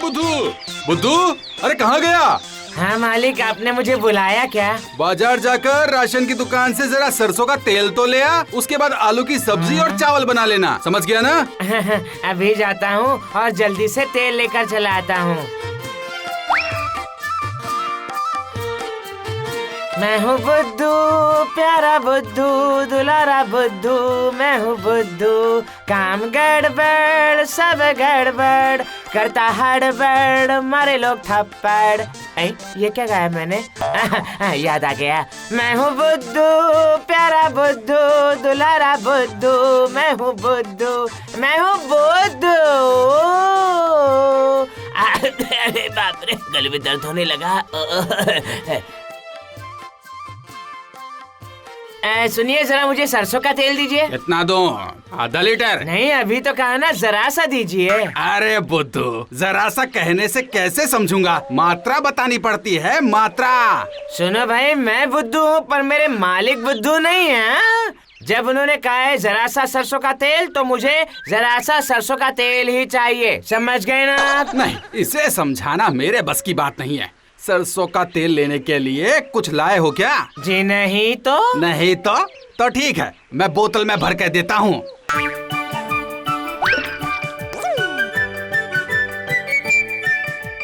बुद्धू। बुद्धू, अरे कहाँ गया? हाँ मालिक, आपने मुझे बुलाया क्या? बाजार जाकर राशन की दुकान से जरा सरसों का तेल तो ले आ, उसके बाद आलू की सब्जी और चावल बना लेना, समझ गया ना? अभी जाता हूँ और जल्दी से तेल लेकर चला आता हूँ। मैं हूँ बुद्धू, प्यारा बुद्धू, दुलारा बुद्धू, मैं हूँ बुद्धू। काम गड़बड़, सब गड़बड़, करता हड़बड़, मारे लोग थप्पड़। ये क्या गाया मैंने? याद आ गया। मैं हूँ बुद्धू, प्यारा बुद्धू, दुलारा बुद्धू, मैं हूँ बुद्धू, मैं हूँ बुद्धू। अरे बाप रे, गले में दर्द होने लगा। सुनिए, जरा मुझे सरसों का तेल दीजिए। इतना दो? आधा लीटर? नहीं, अभी तो कहा ना, जरा सा दीजिए। अरे बुद्धू, जरा सा कहने से कैसे समझूंगा? मात्रा बतानी पड़ती है, मात्रा। सुनो भाई, मैं बुद्धू हूँ पर मेरे मालिक बुद्धू नहीं है। जब उन्होंने कहा है जरा सा सरसों का तेल, तो मुझे जरा सा सरसों का तेल ही चाहिए, समझ गए ना आप? नहीं, इसे समझाना मेरे बस की बात नहीं है। सरसों का तेल लेने के लिए कुछ लाए हो क्या? जी नहीं तो? नहीं तो ठीक है, मैं बोतल में भर के देता हूँ।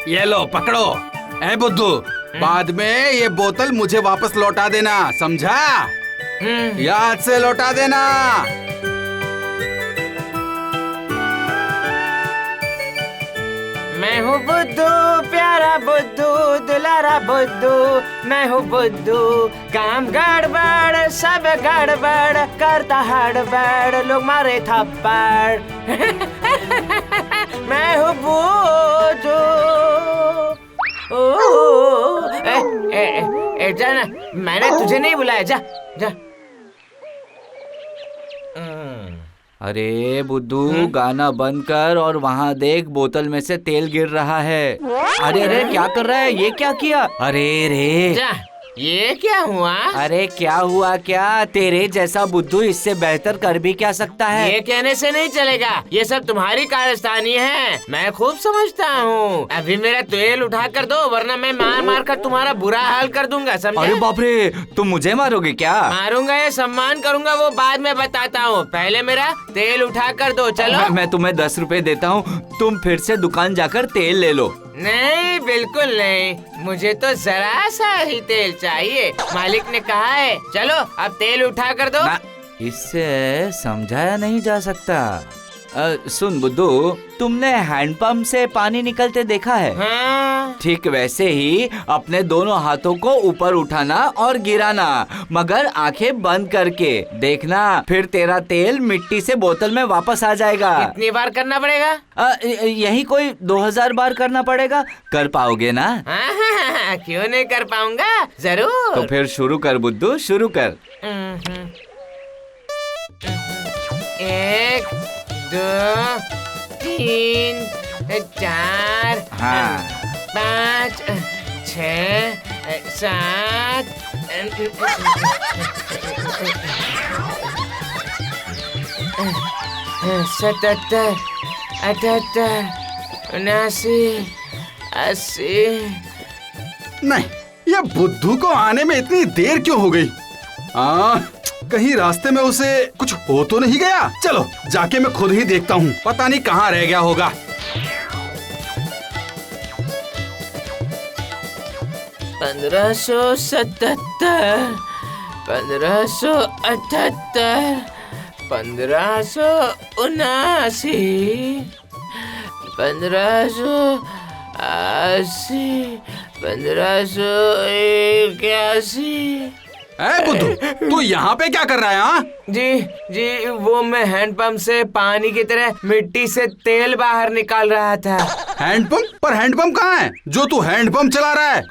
ये लो, पकड़ो। ए बुद्धू, बाद में ये बोतल मुझे वापस लौटा देना, समझा? याद से लौटा देना। मैं हूँ बुद्धू, प्यारा बुद्धू, दुलारा बुद्धू, मैं हूँ बुद्धू। काम गड़बड़, सब गड़बड़, करता हड़बड़, लोग मारे थप्पड़। मैं हूँ बुद्धू। जा ना, मैंने तुझे नहीं बुलाया, जा जा। अरे बुद्धू, गाना बंद कर और वहाँ देख, बोतल में से तेल गिर रहा है। अरे अरे, क्या कर रहा है? ये क्या किया? अरे रे, जा, ये क्या हुआ? अरे क्या हुआ क्या? तेरे जैसा बुद्धू इससे बेहतर कर भी क्या सकता है? ये कहने से नहीं चलेगा, ये सब तुम्हारी कारस्तानी है, मैं खूब समझता हूँ। अभी मेरा तेल उठा कर दो, वरना मैं मार मार कर तुम्हारा बुरा हाल कर दूंगा, समझे? अरे बाप रे, तुम मुझे मारोगे क्या? मारूंगा या सम्मान करूंगा वो बाद में बताता हूँ, पहले मेरा तेल उठा कर दो, चलो। मैं तुम्हें 10 रुपए देता हूँ, तुम फिर से दुकान जाकर तेल ले लो। नहीं, बिल्कुल नहीं, मुझे तो जरा सा ही तेल चाहिए, मालिक ने कहा है। चलो अब तेल उठा कर दो। इससे समझाया नहीं जा सकता। सुन बुद्धू, तुमने हैंडपंप से पानी निकलते देखा है? हाँ। ठीक वैसे ही अपने दोनों हाथों को ऊपर उठाना और गिराना, मगर आंखें बंद करके देखना, फिर तेरा तेल मिट्टी से बोतल में वापस आ जाएगा। कितनी बार करना पड़ेगा? यही कोई 2000 बार करना पड़ेगा। कर पाओगे ना? क्यों नहीं कर पाऊंगा, जरूर। तो फिर शुरू कर बुद्धू, शुरू कर। 1 2 3 4 5 6 7 77 78 79 80। नहीं, ये बुद्धू को आने में इतनी देर क्यों हो गई? कहीं रास्ते में उसे कुछ हो तो नहीं गया? चलो जाके मैं खुद ही देखता हूँ, पता नहीं कहाँ रह गया होगा। पंद्रह सौ 1578 1579 1580 1581। बुद्धू, तू यहाँ पे क्या कर रहा है? हाँ जी, वो मैं हैंडपंप से पानी की तरह मिट्टी से तेल बाहर निकाल रहा था। हैंडपंप? पर हैंडपंप कहाँ है जो तू हैंडपंप चला रहा है?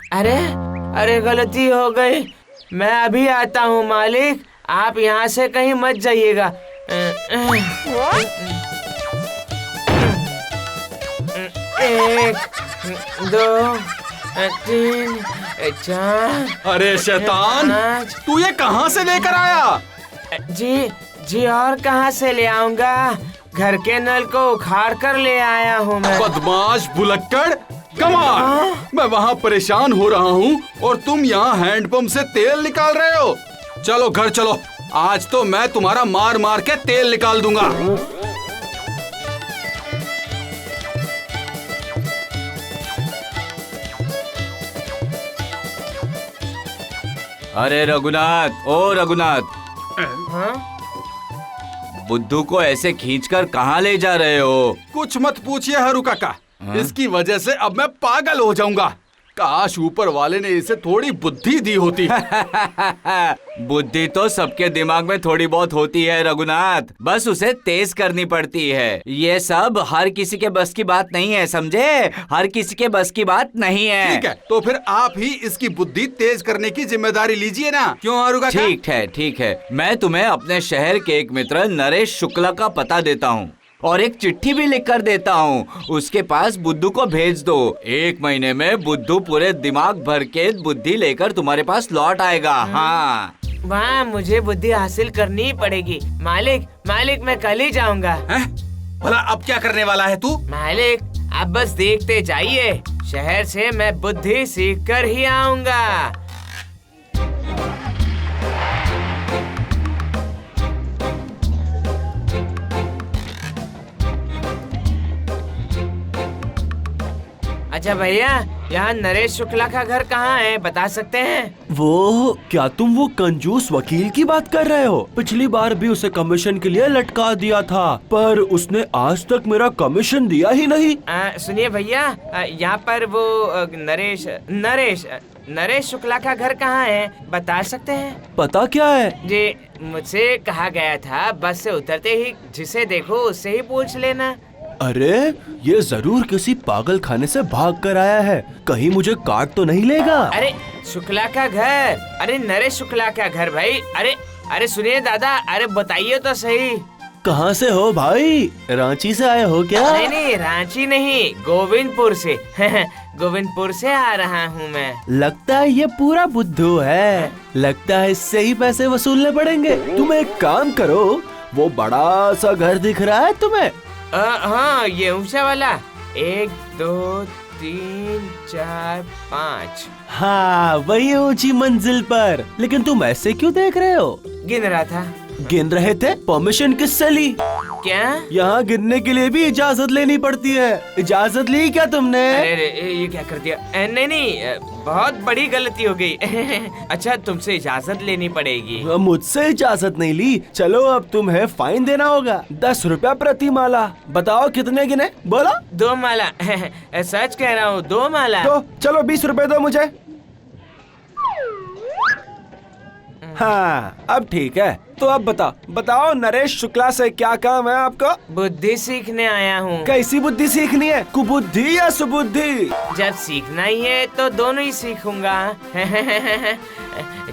अरे गलती हो गई, मैं अभी आता हूँ मालिक, आप यहाँ से कहीं मत जाइएगा। 1 2 3 4। अरे शैतान, तू ये कहाँ से लेकर आया? जी और कहाँ से ले आऊंगा? घर के नल को उखाड़ कर ले आया हूँ मैं। बदमाश भुलक्कड़, कमाल। मैं वहाँ परेशान हो रहा हूँ और तुम यहाँ हैंडपंप से तेल निकाल रहे हो। चलो घर चलो, आज तो मैं तुम्हारा मार मार के तेल निकाल दूंगा। अरे रघुनाथ, ओ रघुनाथ, हाँ? बुद्धू को ऐसे खींचकर कहाँ ले जा रहे हो? कुछ मत पूछिए हरू काका, इसकी वजह से अब मैं पागल हो जाऊंगा। काश ऊपर वाले ने इसे थोड़ी बुद्धि दी होती। बुद्धि तो सबके दिमाग में थोड़ी बहुत होती है रघुनाथ, बस उसे तेज करनी पड़ती है। ये सब हर किसी के बस की बात नहीं है, समझे? हर किसी के बस की बात नहीं है। ठीक है, तो फिर आप ही इसकी बुद्धि तेज करने की जिम्मेदारी लीजिए ना, क्यों हरू काका? ठीक है, मैं तुम्हें अपने शहर के एक मित्र नरेश शुक्ला का पता देता हूँ और एक चिट्ठी भी लिख कर देता हूँ। उसके पास बुद्धू को भेज दो। 1 महीने में बुद्धू पूरे दिमाग भर के बुद्धि लेकर तुम्हारे पास लौट आएगा। हाँ, वहाँ मुझे बुद्धि हासिल करनी ही पड़ेगी। मालिक मैं कल ही जाऊंगा। भला अब क्या करने वाला है तू? मालिक आप बस देखते जाइए, शहर से मैं बुद्धि सीख कर ही आऊंगा। अच्छा भैया, यहाँ नरेश शुक्ला का घर कहाँ है, बता सकते हैं? वो क्या तुम वो कंजूस वकील की बात कर रहे हो? पिछली बार भी उसे कमीशन के लिए लटका दिया था, पर उसने आज तक मेरा कमीशन दिया ही नहीं। सुनिए भैया, यहाँ पर वो नरेश शुक्ला का घर कहाँ है, बता सकते हैं? पता क्या है? जी, मुझसे कहा गया था बस से उतरते ही जिसे देखो उससे ही पूछ लेना। अरे ये जरूर किसी पागल खाने से भाग कर आया है, कहीं मुझे काट तो नहीं लेगा। अरे शुक्ला का घर, अरे नरेश शुक्ला का घर भाई। अरे सुनिए दादा, अरे बताइए तो सही। कहाँ से हो भाई? रांची से आए हो क्या? नहीं, रांची नहीं, गोविंदपुर से। गोविंदपुर से आ रहा हूँ मैं। लगता है ये पूरा बुद्धू है, लगता है इससे ही पैसे वसूलने पड़ेंगे। तुम एक काम करो, वो बड़ा सा घर दिख रहा है तुम्हें? हाँ, ये ऊंचा वाला। 1 2 3 4 5। हाँ, वही ऊंची मंजिल पर। लेकिन तुम ऐसे क्यों देख रहे हो? गिन रहा था। गिन रहे थे? परमिशन किससे ली? क्या? यहाँ गिनने के लिए भी इजाजत लेनी पड़ती है। इजाजत ली क्या तुमने? अरे ये क्या कर दिया? नहीं, बहुत बड़ी गलती हो गई। अच्छा, तुमसे इजाजत लेनी पड़ेगी। मुझसे इजाजत नहीं ली। चलो अब तुम्हें फाइन देना होगा, 10 रुपया प्रति माला। बताओ कितने गिने? बोलो। 2 माला। सच कह रहा हूँ, 2 माला। तो चलो 20 रुपए दो मुझे। हाँ, अब ठीक है। तो अब बताओ नरेश शुक्ला से क्या काम है आपको? बुद्धि सीखने आया हूँ। कैसी बुद्धि सीखनी है, कुबुद्धि या सुबुद्धि? जब सीखना ही है तो दोनों ही सीखूंगा।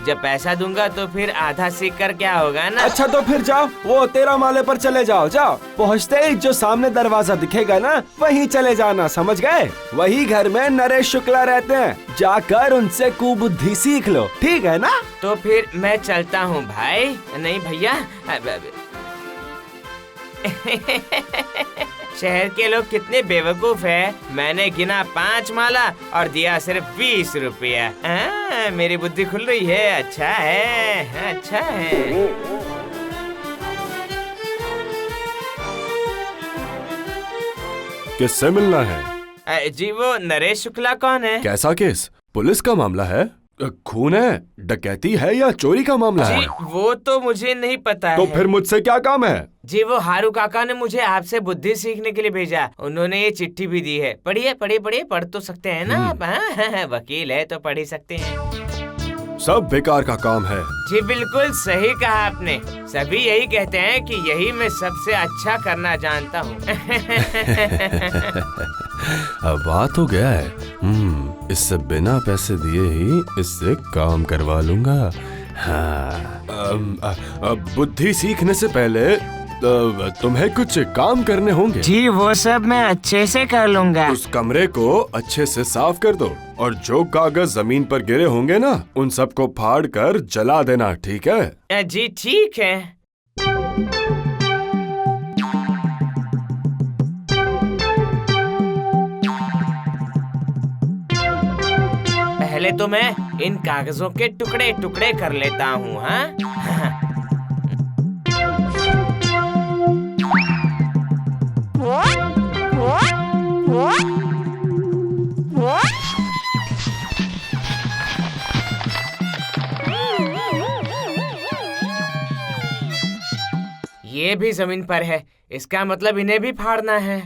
जब पैसा दूंगा तो फिर आधा सीख कर क्या होगा ना। अच्छा तो फिर जाओ, वो 13 माले पर चले जाओ। पहुँचते ही जो सामने दरवाजा दिखेगा ना, वहीं चले जाना, समझ गए? वही घर में नरेश शुक्ला रहते हैं, जाकर उनसे कुबुद्धि सीख लो, ठीक है ना? तो फिर मैं चलता हूँ भाई। नहीं भैया, शहर के लोग कितने बेवकूफ है। मैंने गिना 5 माला और दिया सिर्फ 20 रुपया। मेरी बुद्धि खुल रही है। अच्छा है, अच्छा है। किससे मिलना है? जी, वो नरेश शुक्ला कौन है? कैसा केस? पुलिस का मामला है? खून है, डकैती है या चोरी का मामला जी, है? वो तो मुझे नहीं पता तो है। फिर मुझसे क्या काम है? जी, वो हारू काका ने मुझे आपसे बुद्धि सीखने के लिए भेजा। उन्होंने ये चिट्ठी भी दी है। पढ़िए, पढ़ तो सकते हैं ना आप? हाँ, वकील है तो पढ़ ही सकते हैं। सब बेकार का काम है। जी बिल्कुल सही कहा आपने। सभी यही कहते हैं कि यही मैं सबसे अच्छा करना जानता हूँ। अब बात हो गया है। इससे बिना पैसे दिए ही इससे काम करवा लूंगा। हाँ, बुद्धि सीखने से पहले तुम्हें कुछ काम करने होंगे। जी, वो सब मैं अच्छे से कर लूंगा। उस कमरे को अच्छे से साफ कर दो और जो कागज जमीन पर गिरे होंगे ना, उन सबको फाड़ कर जला देना, ठीक है? जी ठीक है। पहले तो मैं इन कागजों के टुकड़े टुकड़े कर लेता हूँ। हाँ ये भी जमीन पर है, इसका मतलब इन्हें भी फाड़ना है।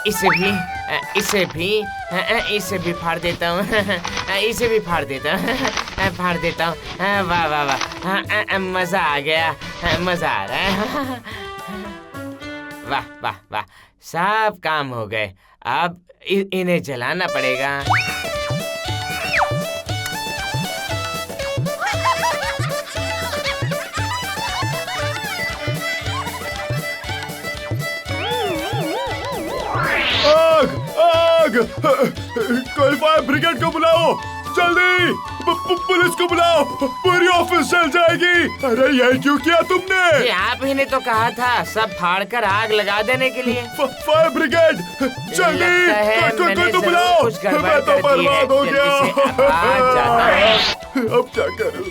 इसे भी फाड़ देता हूँ। इसे भी फाड़ देता हूँ। वाह वाह वाह, मजा आ गया, मजा आ रहा है। वाह वाह वाह, सब काम हो गए। अब इन्हें जलाना पड़ेगा। आग आग, कोई फायर ब्रिगेड को बुलाओ जल्दी, पुलिस को बुलाओ, पूरी ऑफिस जल जाएगी। अरे ये क्यों किया तुमने? आप ही ने तो कहा था सब फाड़कर आग लगा देने के लिए। फायर ब्रिगेड जल्दी, कोई तो बुलाओ, मैं तो बर्बाद हो गया। अब क्या करूं?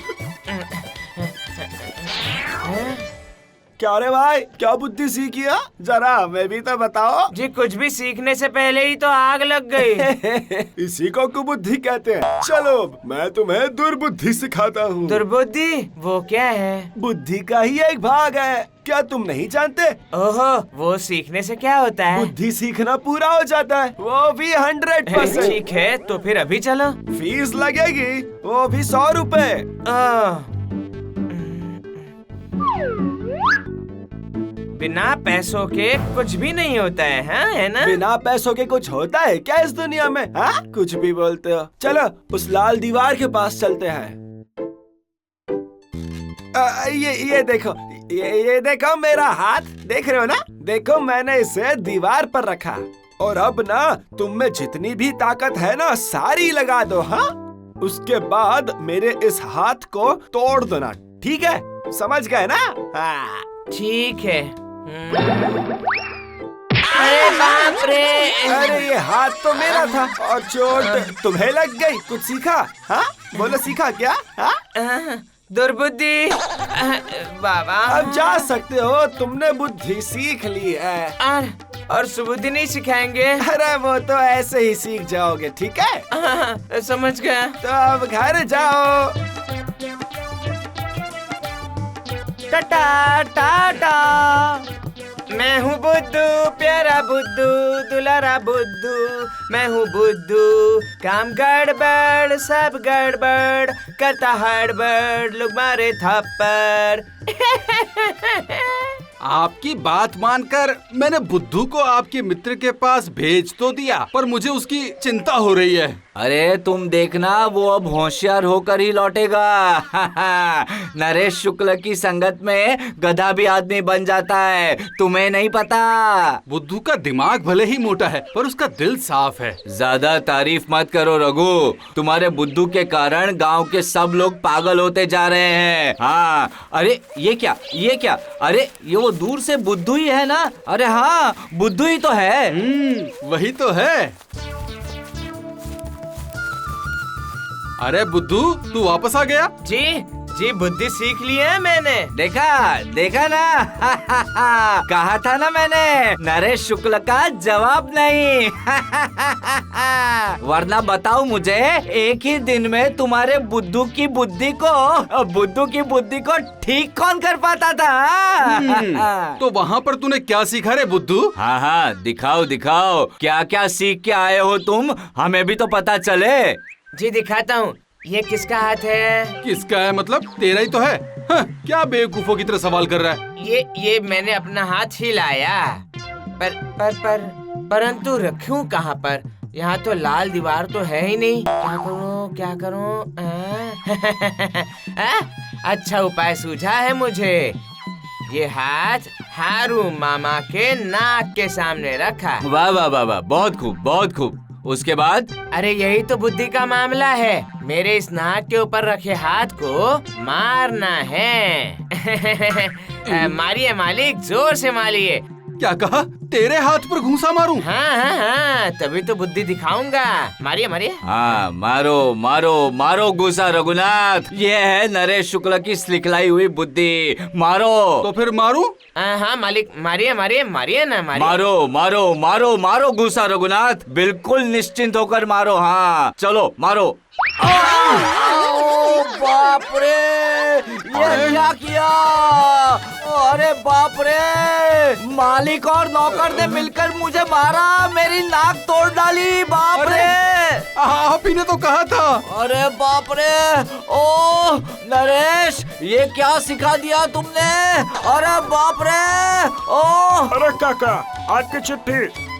क्या रे भाई, क्या बुद्धि सीखी है? जरा मैं भी तो बताओ। जी कुछ भी सीखने से पहले ही तो आग लग गई। इसी को कुबुद्धि कहते हैं। चलो मैं तुम्हें दुर्बुद्धि सिखाता हूँ। दुर्बुद्धि वो क्या है? बुद्धि का ही एक भाग है, क्या तुम नहीं जानते? ओहो, वो सीखने से क्या होता है? बुद्धि सीखना पूरा हो जाता है, वो भी 100%। ठीक है, तो फिर अभी चलो। फीस लगेगी, वो भी 100 रुपए। बिना पैसों के कुछ भी नहीं होता है, हाँ है ना? बिना पैसों के कुछ होता है क्या इस दुनिया में? हाँ कुछ भी बोलते हो। चलो उस लाल दीवार के पास चलते हैं। ये देखो, ये देखो मेरा हाथ, देख रहे हो ना? देखो मैंने इसे दीवार पर रखा, और अब ना तुम में जितनी भी ताकत है ना सारी लगा दो। हाँ उसके बाद मेरे इस हाथ को तोड़ दो ना, ठीक है? समझ गए ना? हाँ ठीक है। अरे बाप रे! अरे ये हाथ तो मेरा था और चोट तुम्हें लग गई। कुछ सीखा? हाँ बोलो, सीखा क्या? हाँ दुर्बुद्धि। बाबा अब जा सकते हो, तुमने बुद्धि सीख ली है। और सुबुद्धि नहीं सिखाएंगे? अरे वो तो ऐसे ही सीख जाओगे, ठीक है? समझ गया। तो अब घर जाओ। टाटा टाटा। मैं हूँ बुद्धू, प्यारा बुद्धू, दुलारा बुद्धू। मैं हूँ बुद्धू, काम गड़बड़, सब गड़बड़, करता हड़बड़, लोग मारे थप्पड़। आपकी बात मानकर मैंने बुद्धू को आपके मित्र के पास भेज तो दिया, पर मुझे उसकी चिंता हो रही है। अरे तुम देखना, वो अब होशियार होकर ही लौटेगा। नरेश शुक्ल की संगत में गधा भी आदमी बन जाता है, तुम्हें नहीं पता। बुद्धू का दिमाग भले ही मोटा है, पर उसका दिल साफ है। ज्यादा तारीफ मत करो रघु, तुम्हारे बुद्धू के कारण गांव के सब लोग पागल होते जा रहे हैं। हाँ अरे ये क्या? अरे ये वो दूर से बुद्धू ही है ना? अरे हाँ बुद्धू ही तो है। वही तो है। अरे बुद्धू, तू वापस आ गया? जी बुद्धि सीख ली है मैंने। देखा ना। कहा था ना मैंने, नरेश शुक्ल का जवाब नहीं। वरना बताओ मुझे, एक ही दिन में तुम्हारे बुद्धू की बुद्धि को ठीक कौन कर पाता था? तो वहाँ पर तूने क्या सीखा रे बुद्धू? हाँ दिखाओ, क्या सीख के आए हो तुम, हमें भी तो पता चले। जी दिखाता हूँ। ये किसका हाथ है? किसका है मतलब? तेरा ही तो है। हाँ, क्या बेवकूफों की तरह सवाल कर रहा है? ये मैंने अपना हाथ हिलाया, परंतु रखूं कहाँ पर? यहाँ तो लाल दीवार तो है ही नहीं। क्या करूँ? अच्छा उपाय सूझा है मुझे। ये हाथ हारू मामा के नाक के सामने रखा। वाह, बहुत खूब। उसके बाद? अरे यही तो बुद्धि का मामला है। मेरे इस नाक के ऊपर रखे हाथ को मारना है। मारिए मालिक, जोर से मारिए। क्या कहा? तेरे हाथ पर घूंसा मारूं? हाँ हाँ हाँ, तभी तो बुद्धि दिखाऊंगा। मारिए मारिए। हाँ, मारो मारो मारो घुसा रघुनाथ। ये है नरेश शुक्ला की सिखलाई हुई बुद्धि। मारो। तो फिर मारूं? हाँ मालिक, मारिए मारिए मारिए ना, मारिए। मारो मारो मारो मारो घुसा रघुनाथ, बिल्कुल निश्चिंत होकर मारो। हाँ चलो मारो। बाप रे, ये क्या किया? अरे बाप रे, मालिक और नौकर ने मिलकर मुझे मारा, मेरी नाक तोड़ डाली। बाप रे, आप ही ने तो कहा था। अरे बाप रे, ओ नरेश, ये क्या सिखा दिया तुमने? अरे बाप रे, ओ अरे काका, आपकी चिट्ठी।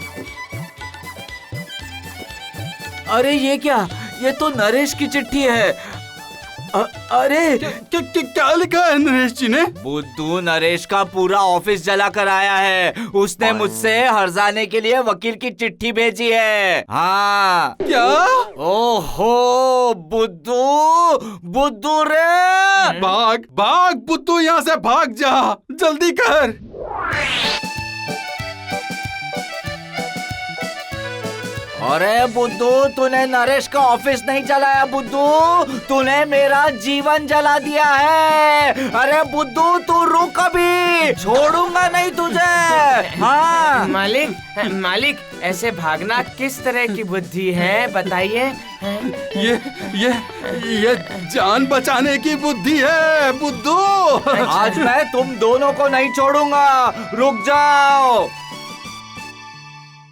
अरे ये क्या? ये तो नरेश की चिट्ठी है। अरे क्या लिखा है नरेश जी ने? बुद्धू नरेश का पूरा ऑफिस जला कर आया है। उसने मुझसे हर्जाने के लिए वकील की चिट्ठी भेजी है। हाँ। क्या? ओहो बुद्धू, बुद्धू रे, भाग भाग बुद्धू, यहाँ से भाग जा, जल्दी कर। अरे बुद्धू, तूने नरेश का ऑफिस नहीं जलाया बुद्धू, तूने मेरा जीवन जला दिया है। अरे बुद्धू, तू रुक, अभी छोड़ूंगा नहीं तुझे। हाँ मालिक मालिक, ऐसे भागना किस तरह की बुद्धि है बताइए? ये जान बचाने की बुद्धि है बुद्धू। आज मैं तुम दोनों को नहीं छोड़ूंगा। रुक जाओ।